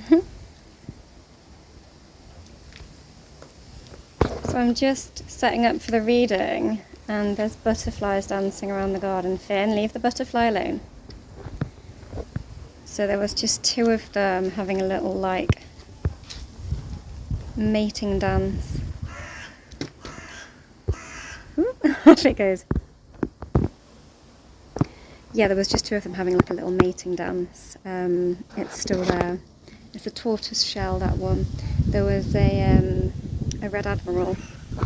So I'm just setting up for the reading, and there's butterflies dancing around the garden. Finn, leave the butterfly alone. So there was just two of them having a little like mating dance. Off it goes. Yeah, there was just two of them having like a little mating dance. It's still there. It's a tortoise shell, that one. There was a red admiral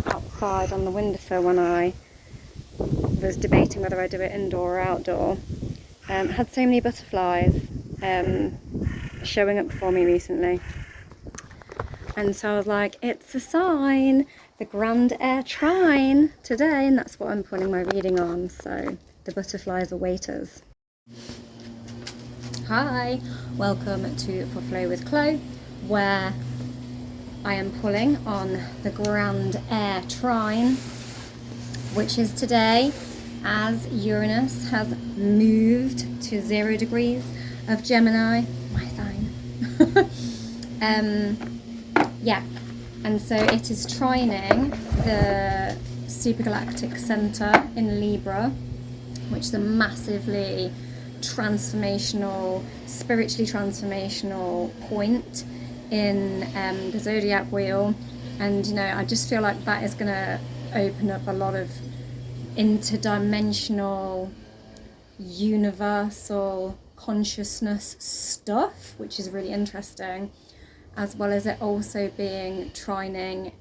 outside on the windowsill when I was debating whether I do it indoor or outdoor. Had so many butterflies showing up for me recently. And so I was like, it's a sign, the grand air trine today, and that's what I'm putting my reading on. So the butterflies await us. Hi, welcome to For Flow with Chloe, where I am pulling on the grand air trine, which is today, as Uranus has moved to 0 degrees of Gemini, my sign. Yeah, and so it is trining the supergalactic center in Libra, which is a massively transformational, spiritually transformational point in the zodiac wheel. And you know, I just feel like that is going to open up a lot of interdimensional, universal consciousness stuff, which is really interesting, as well as it also being trining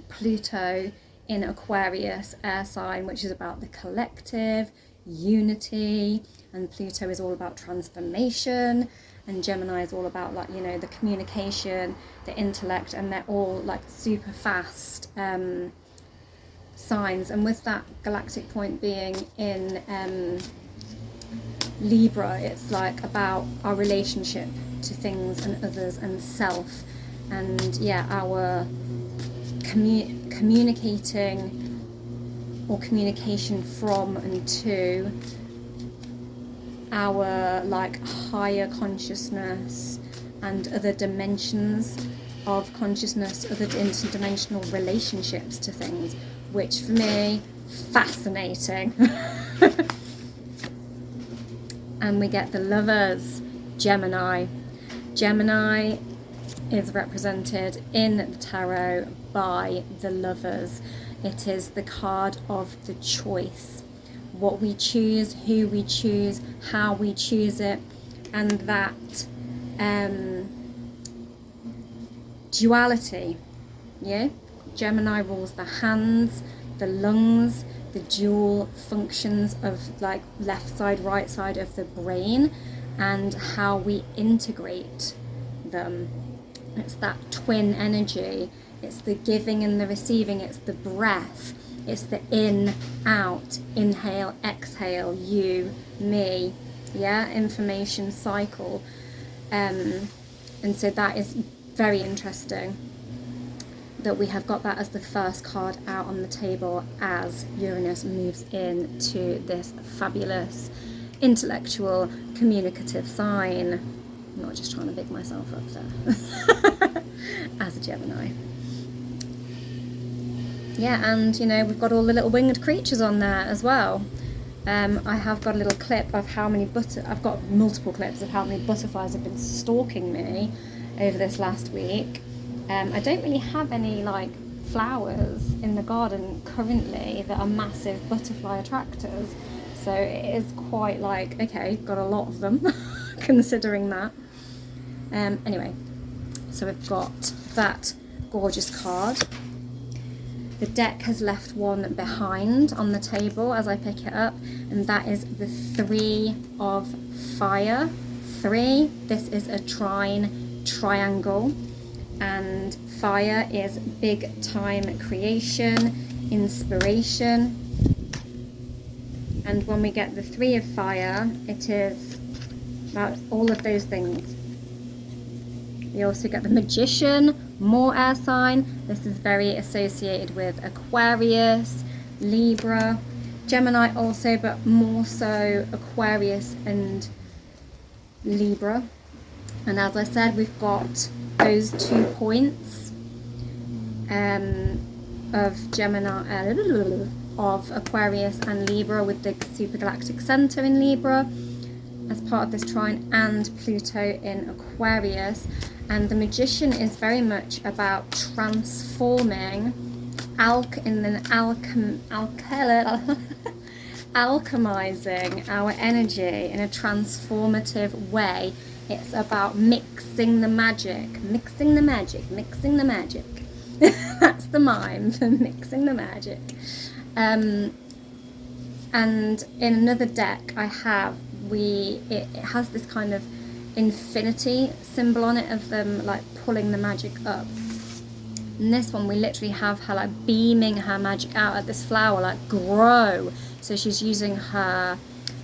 Pluto in Aquarius air sign, which is about the collective, unity, and Pluto is all about transformation, and Gemini is all about, like, you know, the communication, the intellect, and they're all like super fast signs. And with that galactic point being in Libra, it's like about our relationship to things and others and self, and yeah, our communicating or communication from and to our like higher consciousness and other dimensions of consciousness, other interdimensional relationships to things, which for me, fascinating. And we get the Lovers, Gemini. Gemini is represented in the tarot by the Lovers. It is the card of the choice. What we choose, who we choose, how we choose it, and that duality. Yeah, Gemini rules the hands, the lungs, the dual functions of like left side, right side of the brain, and how we integrate them. It's that twin energy. It's the giving and the receiving. It's the breath. It's the in, out, inhale, exhale, you, me, yeah, information cycle. And so that is very interesting that we have got that as the first card out on the table as Uranus moves into this fabulous intellectual communicative sign. I'm not just trying to big myself up there. As a Gemini. Yeah, and you know, we've got all the little winged creatures on there as well. I have got a little clip of how many I've got multiple clips of how many butterflies have been stalking me over this last week. I don't really have any like flowers in the garden currently that are massive butterfly attractors, so it is quite like, okay, got a lot of them considering that. Anyway, so we've got that gorgeous card. The deck has left one behind on the table as I pick it up, and that is the 3 of Fire. 3, this is a trine triangle, and fire is big time creation, inspiration. And when we get the 3 of Fire, it is about all of those things. We also get the Magician, more air sign. This is very associated with Aquarius, Libra, Gemini also, but more so Aquarius and Libra. And as I said, we've got those 2 points of Gemini, of Aquarius and Libra, with the supergalactic center in Libra as part of this trine, and Pluto in Aquarius. And the Magician is very much about transforming, alchemizing our energy in a transformative way. It's about mixing the magic. That's the mime for mixing the magic. And in another deck I have, it has this kind of infinity symbol on it of them like pulling the magic up. In this one we literally have her like beaming her magic out at this flower, like grow. So she's using her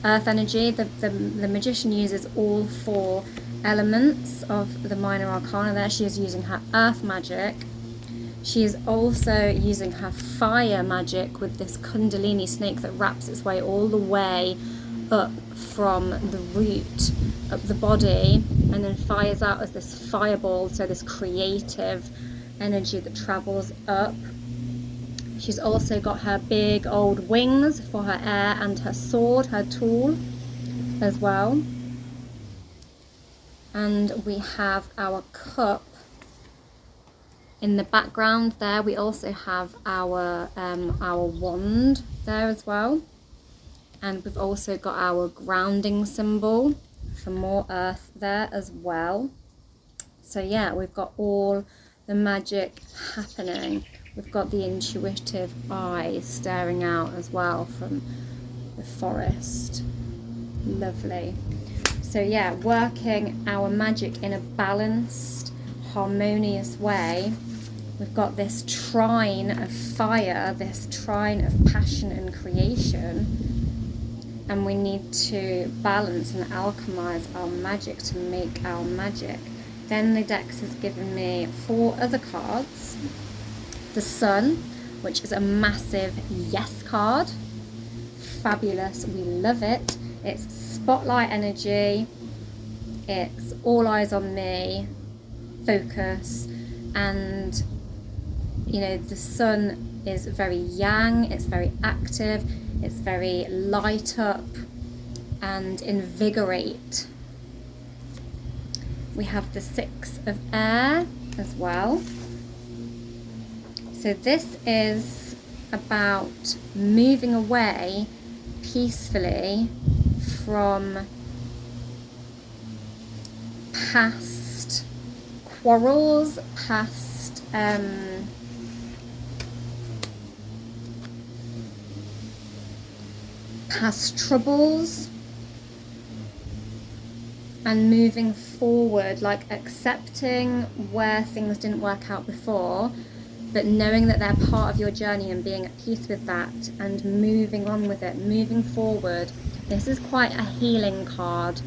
earth energy. The Magician uses all 4 elements of the minor arcana there. She is using her earth magic. She is also using her fire magic with this kundalini snake that wraps its way all the way up from the root up the body and then fires out as this fireball, so this creative energy that travels up. She's also got her big old wings for her air and her sword, her tool as well. And we have our cup in the background there. We also have our wand there as well. And we've also got our grounding symbol for more earth there as well. So yeah, we've got all the magic happening. We've got the intuitive eye staring out as well from the forest. Lovely. So yeah, working our magic in a balanced, harmonious way. We've got this trine of fire, this trine of passion and creation. And we need to balance and alchemize our magic to make our magic. Then the Dex has given me 4 other cards. The Sun, which is a massive yes card. Fabulous, we love it. It's spotlight energy. It's all eyes on me, focus. And you know, the Sun is very yang, it's very active, it's very light up and invigorate. We have the 6 of air as well. So this is about moving away peacefully from past quarrels, past troubles, and moving forward, like accepting where things didn't work out before, but knowing that they're part of your journey and being at peace with that and moving on with it, moving forward. This is quite a healing card.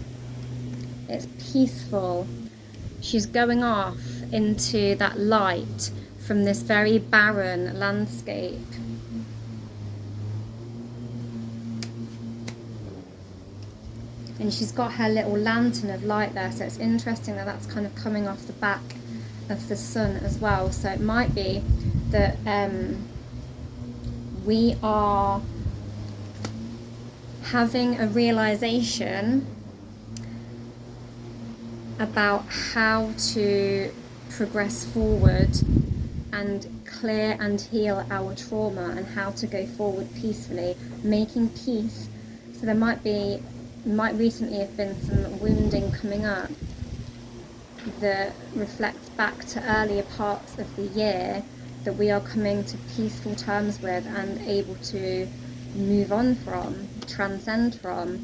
It's peaceful. She's going off into that light from this very barren landscape. And she's got her little lantern of light there, so it's interesting that that's kind of coming off the back of the Sun as well. So it might be that we are having a realization about how to progress forward and clear and heal our trauma, and how to go forward peacefully, making peace. So there might recently have been some wounding coming up that reflects back to earlier parts of the year that we are coming to peaceful terms with and able to move on from, transcend from.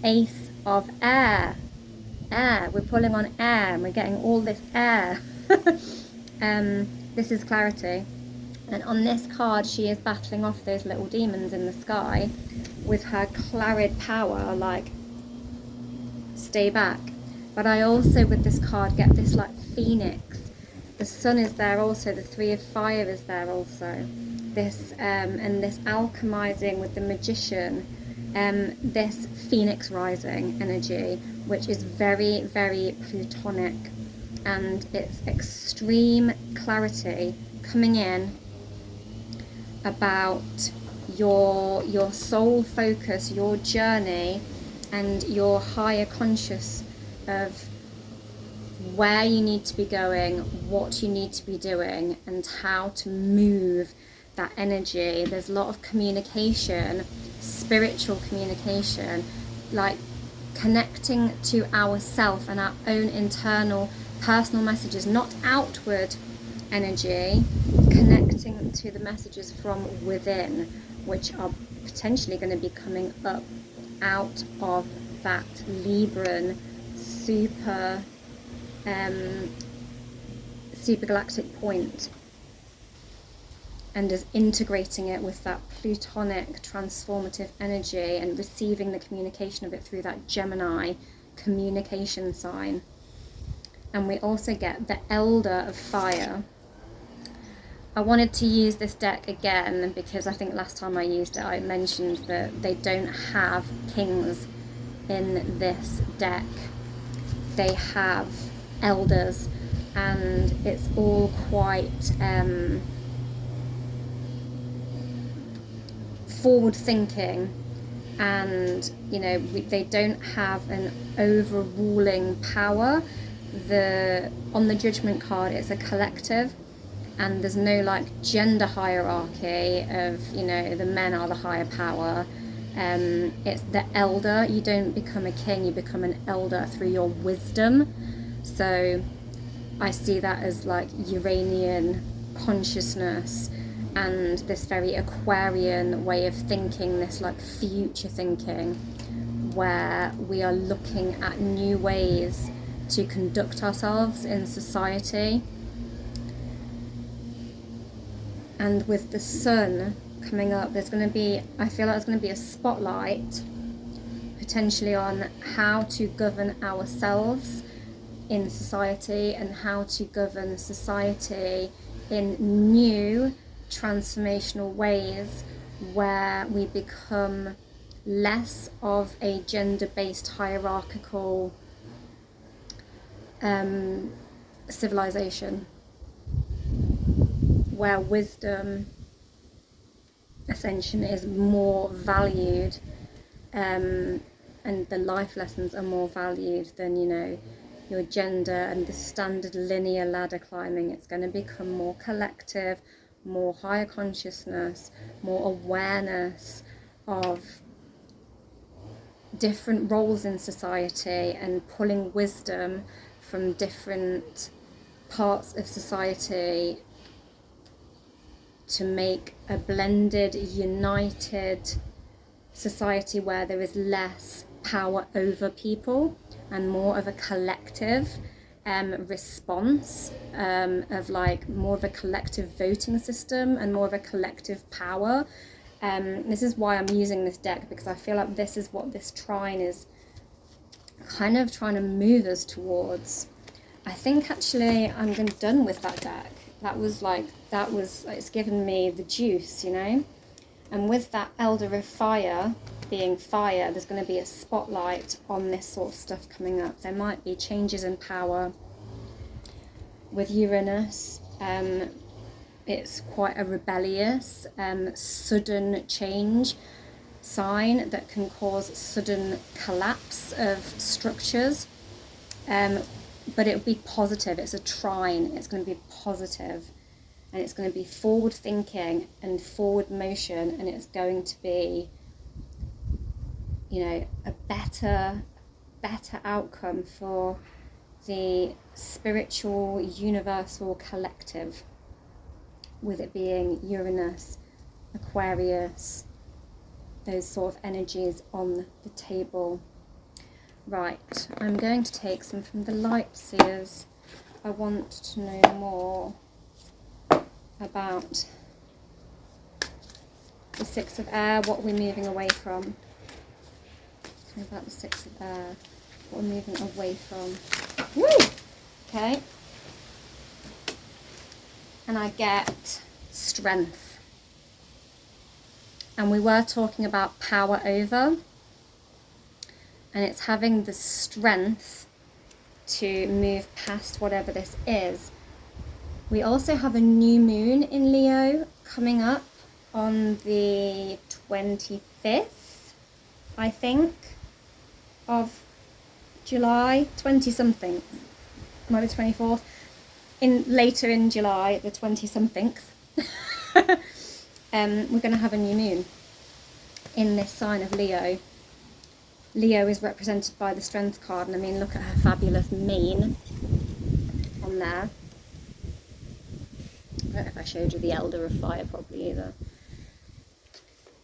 Ace of air. We're pulling on air and we're getting all this air. This is clarity. And on this card, she is battling off those little demons in the sky with her clarid power, like, stay back. But I also, with this card, get this like phoenix. The Sun is there also, the 3 of fire is there also. This and this alchemizing with the Magician, this phoenix rising energy, which is very, very Plutonic, and it's extreme clarity coming in about your soul focus, your journey, and your higher conscious of where you need to be going, what you need to be doing, and how to move that energy. There's a lot of communication, spiritual communication, like connecting to ourself and our own internal personal messages, not outward energy, connecting to the messages from within, which are potentially going to be coming up out of that Libran super galactic point, and is integrating it with that Plutonic transformative energy and receiving the communication of it through that Gemini communication sign. And we also get the Elder of Fire. I wanted to use this deck again because I think last time I used it I mentioned that they don't have kings in this deck. They have elders, and it's all quite forward thinking, and you know, they don't have an overruling power. On the Judgment card it's a collective, and there's no like gender hierarchy of, you know, the men are the higher power. It's the elder. You don't become a king, you become an elder through your wisdom. So I see that as like Uranian consciousness and this very Aquarian way of thinking, this like future thinking, where we are looking at new ways to conduct ourselves in society. And with the sun coming up, there's going to be, I feel like there's going to be a spotlight potentially on how to govern ourselves in society and how to govern society in new transformational ways, where we become less of a gender-based hierarchical civilization, where wisdom, ascension is more valued, and the life lessons are more valued than, you know, your gender and the standard linear ladder climbing. It's going to become more collective, more higher consciousness, more awareness of different roles in society, and pulling wisdom from different parts of society to make a blended, united society where there is less power over people and more of a collective response, of like more of a collective voting system and more of a collective power. This is why I'm using this deck, because I feel like this is what this trine is kind of trying to move us towards. I think actually I'm done with that deck. It's given me the juice, you know. And with that Elder of Fire being fire, there's going to be a spotlight on this sort of stuff coming up. There might be changes in power. With Uranus, it's quite a rebellious, sudden change sign that can cause sudden collapse of structures. But it will be positive. It's a trine. It's going to be positive, and it's going to be forward thinking and forward motion, and it's going to be, you know, a better outcome for the spiritual, universal collective, with it being Uranus, Aquarius, those sort of energies on the table. Right, I'm going to take some from the light seers. I want to know more about the Six of Air, what we're moving away from. Tell me about the Six of Air, what we're moving away from. Woo! Okay. And I get strength. And we were talking about power over. and it's having the strength to move past whatever this is. We also have a new moon in Leo coming up on the 25th, I think, of July, 20 something, maybe 24th, later in July, the 20 something. We're going to have a new moon in this sign of Leo. Leo is represented by the Strength card, and I mean, look at her fabulous mane on there. I don't know if I showed you the Elder of Fire properly either.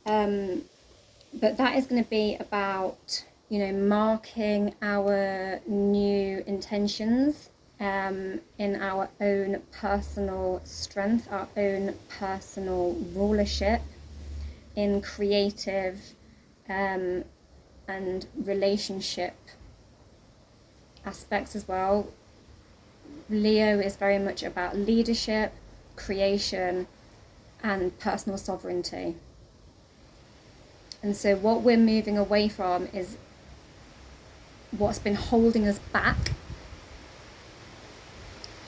But that is going to be about, you know, marking our new intentions in our own personal strength, our own personal rulership, in creative and relationship aspects as well. Leo is very much about leadership, creation, and personal sovereignty. And so what we're moving away from is what's been holding us back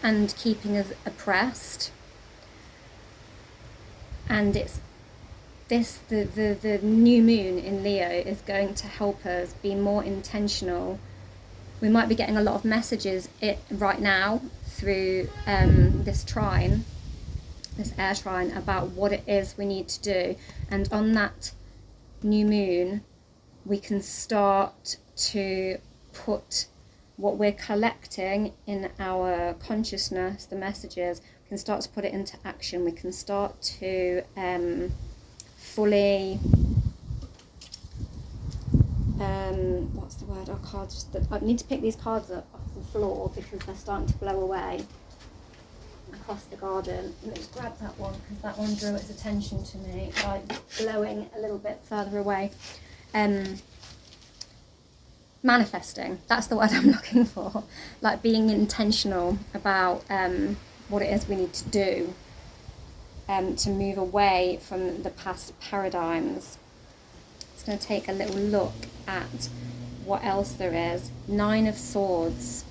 and keeping us oppressed. And it's this, the new moon in Leo is going to help us be more intentional. We might be getting a lot of messages right now through this trine, this air trine, about what it is we need to do. And on that new moon, we can start to put what we're collecting in our consciousness, the messages, we can start to put it into action. We can start to fully, what's the word, our cards, I need to pick these cards up off the floor because they're starting to blow away across the garden. Let me just grab that one because that one drew its attention to me by blowing a little bit further away. Manifesting, that's the word I'm looking for. Like being intentional about what it is we need to do to move away from the past paradigms. It's going to take a little look at what else there is. 9 of Swords.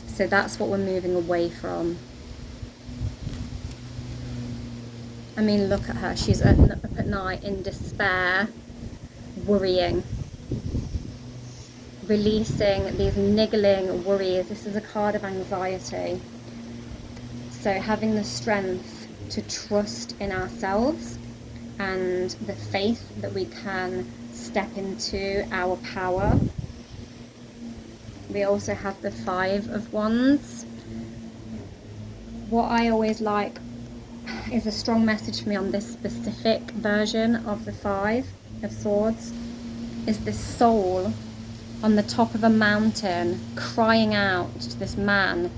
So that's what we're moving away from. I mean, look at her. She's up at night in despair, worrying, releasing these niggling worries. This is a card of anxiety. So having the strength to trust in ourselves and the faith that we can step into our power. We also have the 5 of Wands. What I always like is a strong message for me on this specific version of the 5 of Swords is this soul on the top of a mountain crying out to this man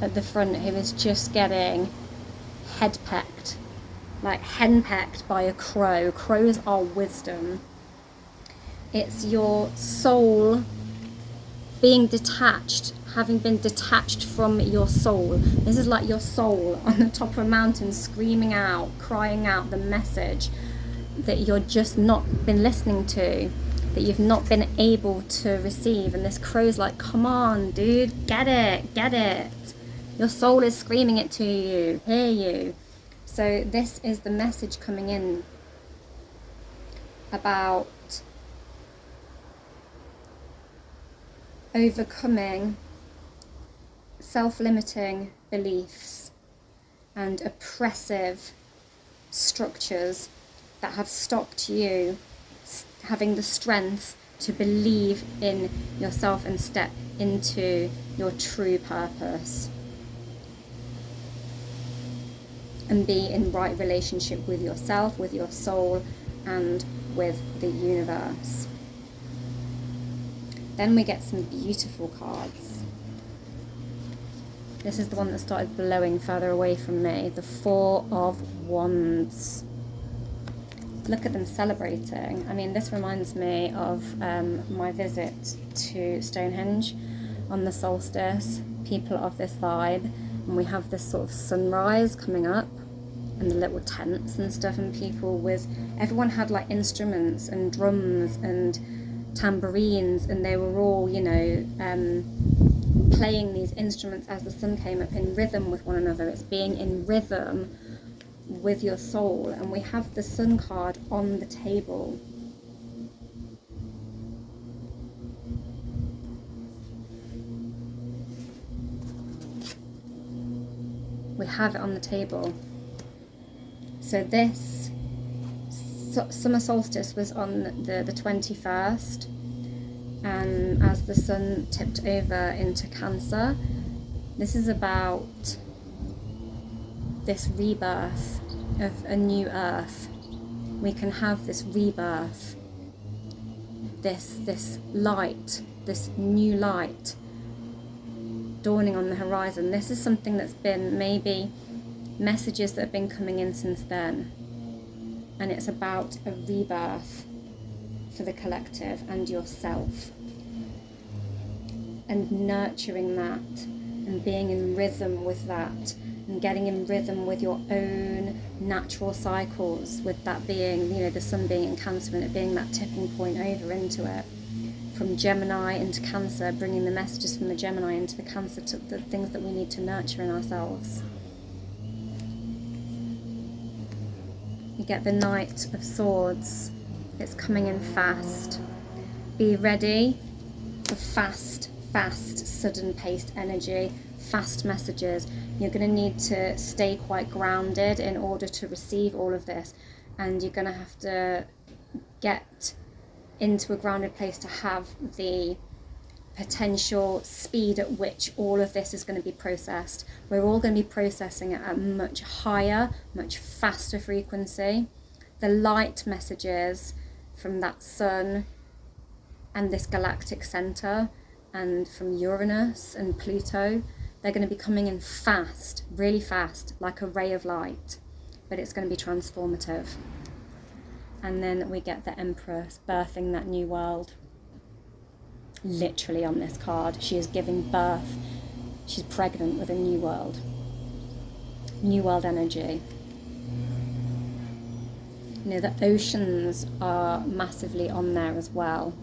at the front who is just getting head-pecked, like henpecked by a crow. Crows are wisdom. It's your soul being detached, having been detached from your soul. This is like your soul on the top of a mountain screaming out, crying out the message that you're just not been listening to, that you've not been able to receive. And this crow's like, come on, dude, get it, get it. Your soul is screaming it to you, hear you. So this is the message coming in about overcoming self-limiting beliefs and oppressive structures that have stopped you having the strength to believe in yourself and step into your true purpose and be in right relationship with yourself, with your soul, and with the universe. Then we get some beautiful cards. This is the one that started blowing further away from me. The 4 of Wands. Look at them celebrating. I mean, this reminds me of my visit to Stonehenge on the solstice. People of this vibe. And we have this sort of sunrise coming up and the little tents and stuff, and people with, everyone had like instruments and drums and tambourines, and they were all, you know, playing these instruments as the sun came up in rhythm with one another. It's being in rhythm with your soul. And we have the sun card on the table. We have it on the table. So this summer solstice was on the 21st, and as the sun tipped over into Cancer, this is about this rebirth of a new earth. We can have this rebirth, this light, this new light dawning on the horizon. This is something that's been maybe messages that have been coming in since then, and it's about a rebirth for the collective and yourself, and nurturing that and being in rhythm with that, and getting in rhythm with your own natural cycles, with that being, you know, the sun being in Cancer and it being that tipping point over into it, from Gemini into Cancer, bringing the messages from the Gemini into the Cancer, to the things that we need to nurture in ourselves. You get the Knight of Swords. It's coming in fast. Be ready for fast, sudden-paced energy, fast messages. You're going to need to stay quite grounded in order to receive all of this, and you're going to have to get into a grounded place to have the potential speed at which all of this is going to be processed. We're all going to be processing it at a much higher, much faster frequency. The light messages from that sun and this galactic center, and from Uranus and Pluto, they're going to be coming in fast, really fast, like a ray of light, but it's going to be transformative. And then we get the Empress birthing that new world. Literally on this card, she is giving birth. She's pregnant with a new world energy. You know, the oceans are massively on there as well.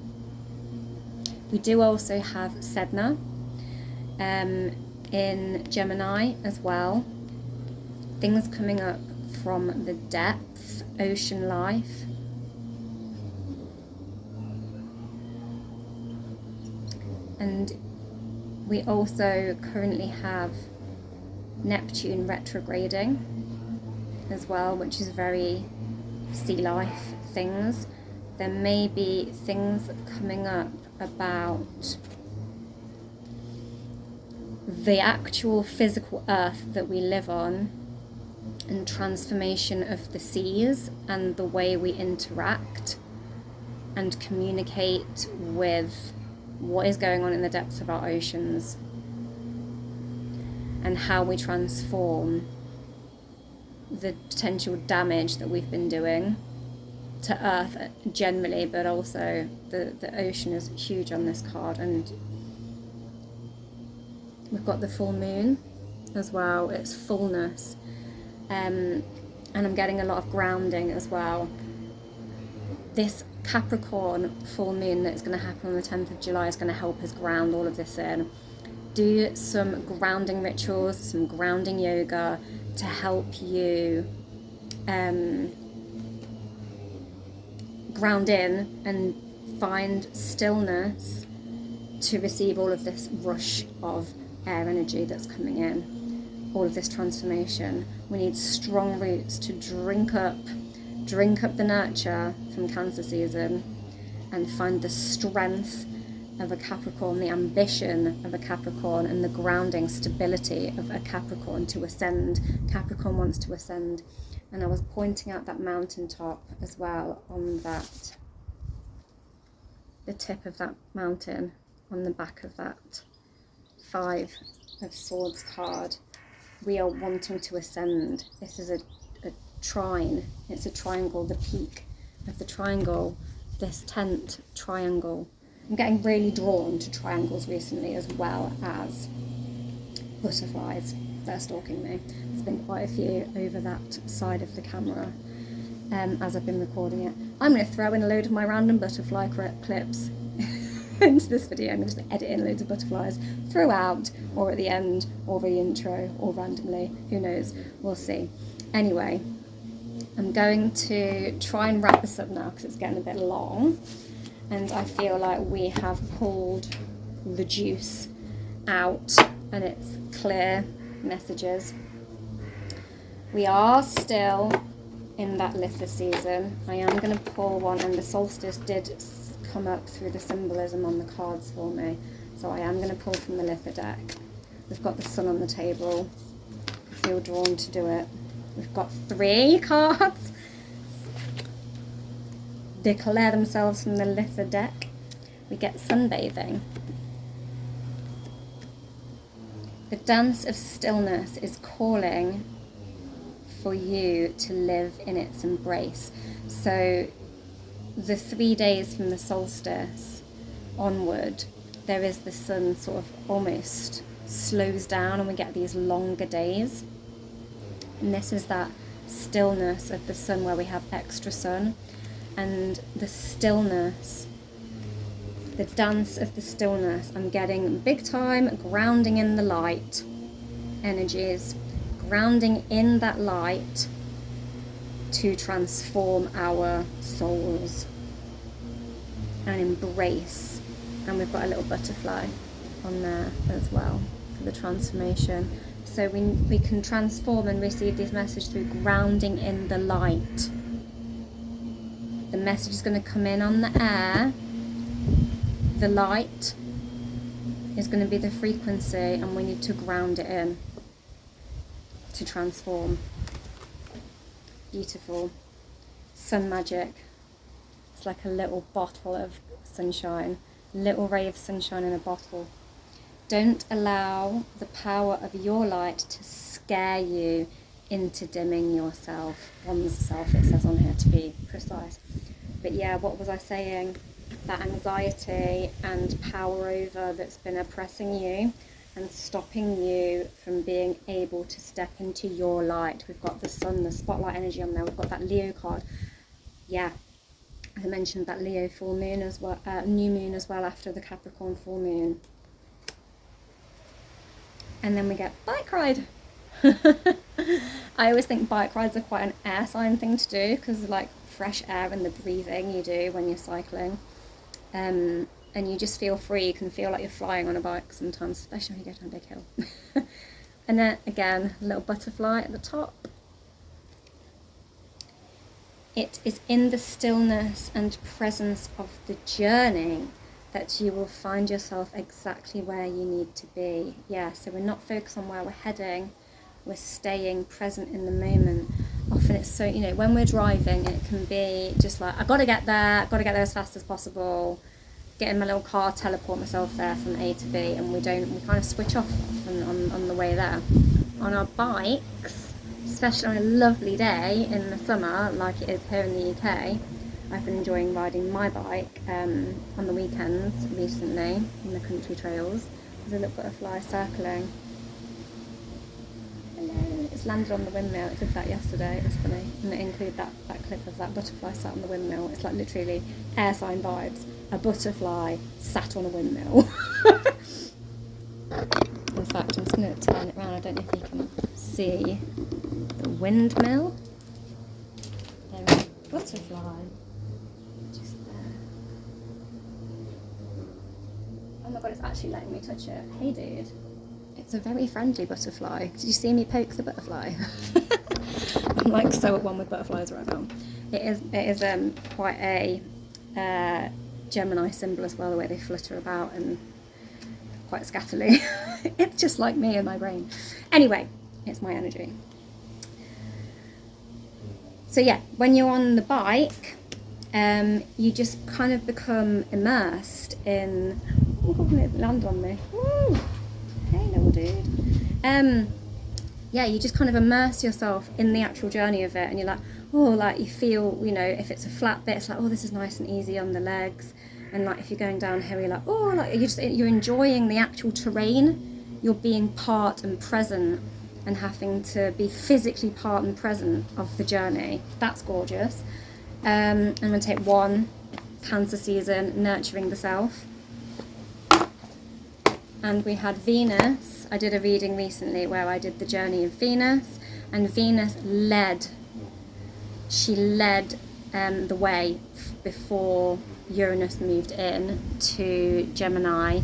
We do also have Sedna in Gemini as well. Things coming up from the depth, ocean life. And we also currently have Neptune retrograding as well, which is very sea life things. There may be things coming up about the actual physical earth that we live on, and transformation of the seas and the way we interact and communicate with what is going on in the depths of our oceans, and how we transform the potential damage that we've been doing to Earth generally, but also the ocean is huge on this card. And we've got the full moon as well. It's fullness, and I'm getting a lot of grounding as well. This Capricorn full moon that's going to happen on the 10th of July is going to help us ground all of this in. Do some grounding rituals, some grounding yoga to help you ground in and find stillness to receive all of this rush of air energy that's coming in, all of this transformation. We need strong roots to drink up the nurture from Cancer season, and find the strength of a Capricorn, the ambition of a Capricorn, and the grounding stability of a Capricorn to ascend. Capricorn wants to ascend. And I was pointing out that mountaintop as well on that, the tip of that mountain on the back of that 5 of Swords card. We are wanting to ascend. This is a trine. It's a triangle, the peak of the triangle, this tent triangle. I'm getting really drawn to triangles recently, as well as butterflies that are stalking me. There's been quite a few over that side of the camera as I've been recording it. I'm going to throw in a load of my random butterfly clips into this video. I'm going to just edit in loads of butterflies throughout, or at the end, or the intro, or randomly. Who knows? We'll see. Anyway, I'm going to try and wrap this up now because it's getting a bit long, and I feel like we have pulled the juice out and it's clear messages. We are still in that Litha season. I am going to pull one, and the solstice did come up through the symbolism on the cards for me, so I am going to pull from the Litha deck. We've got the sun on the table. I feel drawn to do it. We've got 3 cards declare themselves from the Litha deck. We get sunbathing. The dance of stillness is calling for you to live in its embrace. So the 3 days from the solstice onward, there is the sun sort of almost slows down and we get these longer days. And this is that stillness of the sun where we have extra sun. And the stillness, the dance of the stillness, I'm getting big time grounding in the light energies. Grounding in that light to transform our souls and embrace. And we've got a little butterfly on there as well for the transformation. So we can transform and receive this message through grounding in the light. The message is going to come in on the air. The light is going to be the frequency, and we need to ground it in to transform. Beautiful. Sun magic. It's like a little bottle of sunshine, little ray of sunshine in a bottle. Don't allow the power of your light to scare you into dimming yourself. One's self, it says on here, to be precise. But yeah, what was I saying? That anxiety and power over that's been oppressing you and stopping you from being able to step into your light. We've got the sun, the spotlight energy on there. We've got that Leo card. Yeah, I mentioned that Leo full moon as well, new moon as well after the Capricorn full moon. And then we get bike ride. I always think bike rides are quite an air sign thing to do because like fresh air and the breathing you do when you're cycling. And you just feel free. You can feel like you're flying on a bike sometimes, especially when you go down a big hill. And then again, a little butterfly at the top. It is in the stillness and presence of the journey that you will find yourself exactly where you need to be. Yeah, so we're not focused on where we're heading, we're staying present in the moment. Often it's so, when we're driving, it can be just like, I've got to get there as fast as possible, get in my little car, teleport myself there from A to B, and we kind of switch off on the way there. On our bikes, especially on a lovely day in the summer, like it is here in the UK, I've been enjoying riding my bike on the weekends recently in the country trails. There's a little butterfly circling. Hello. It's landed on the windmill. It did that yesterday. It was funny. And it included that clip of that butterfly sat on the windmill. It's like literally air sign vibes. A butterfly sat on a windmill. In fact, I'm just going to turn it around. I don't know if you can see the windmill. There is a butterfly. Just there. Oh my god, it's actually letting me touch it. Hey dude. It's a very friendly butterfly. Did you see me poke the butterfly? I'm like so at one with butterflies right now. It is quite a Gemini symbol as well, the way they flutter about and quite scatterly. It's just like me and my brain. Anyway, it's my energy. So yeah, when you're on the bike, you just kind of become immersed in... Oh god, it landed on me. Woo! Hey little dude. Yeah, you just kind of immerse yourself in the actual journey of it, and you're like, oh, like you feel, if it's a flat bit, it's like, oh, this is nice and easy on the legs. And like if you're going downhill, you're like, oh, like you're enjoying the actual terrain. You're being part and present and having to be physically part and present of the journey. That's gorgeous. I'm going to take one, Cancer season, nurturing the self. and we had Venus. I did a reading recently where I did the journey of Venus, and Venus led the way before Uranus moved in to Gemini.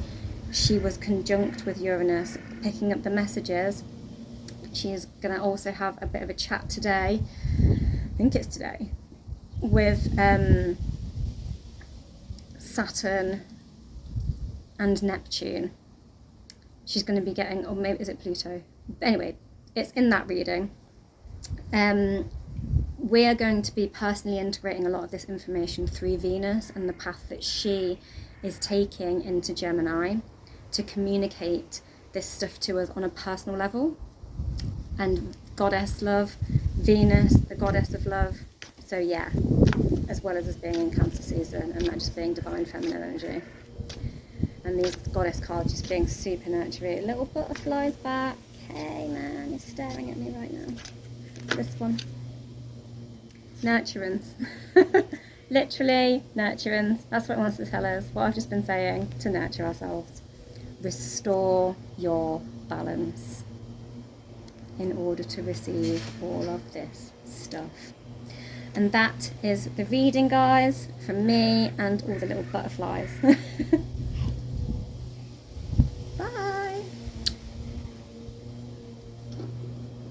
She was conjunct with Uranus, picking up the messages. She's going to also have a bit of a chat today, I think it's today, with Saturn and Neptune. She's going to be getting, or maybe is it Pluto? Anyway, it's in that reading. We are going to be personally integrating a lot of this information through Venus and the path that she is taking into Gemini to communicate this stuff to us on a personal level. And goddess love, Venus, the goddess of love. So yeah, as well as us being in Cancer season and that just being divine feminine energy. And these goddess cards just being super nurturing. Little butterflies back. Hey man, you're staring at me right now. This one. Nurturance. Literally, nurturance. That's what it wants to tell us. What I've just been saying, to nurture ourselves. Restore your balance in order to receive all of this stuff. And that is the reading, guys, from me and all the little butterflies. Bye.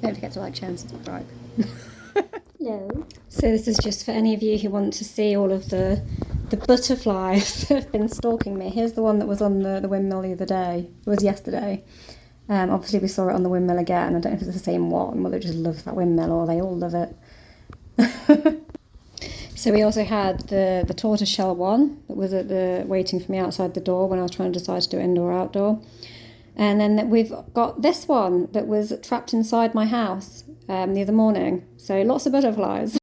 Don't forget to like, share and subscribe. Hello. So this is just for any of you who want to see all of the butterflies that have been stalking me. Here's the one that was on the windmill the other day. It was yesterday. Obviously we saw it on the windmill again. I don't know if it's the same one, whether it just loves that windmill or they all love it. So we also had the tortoiseshell one that was waiting for me outside the door when I was trying to decide to do indoor or outdoor. And then we've got this one that was trapped inside my house the other morning. So lots of butterflies.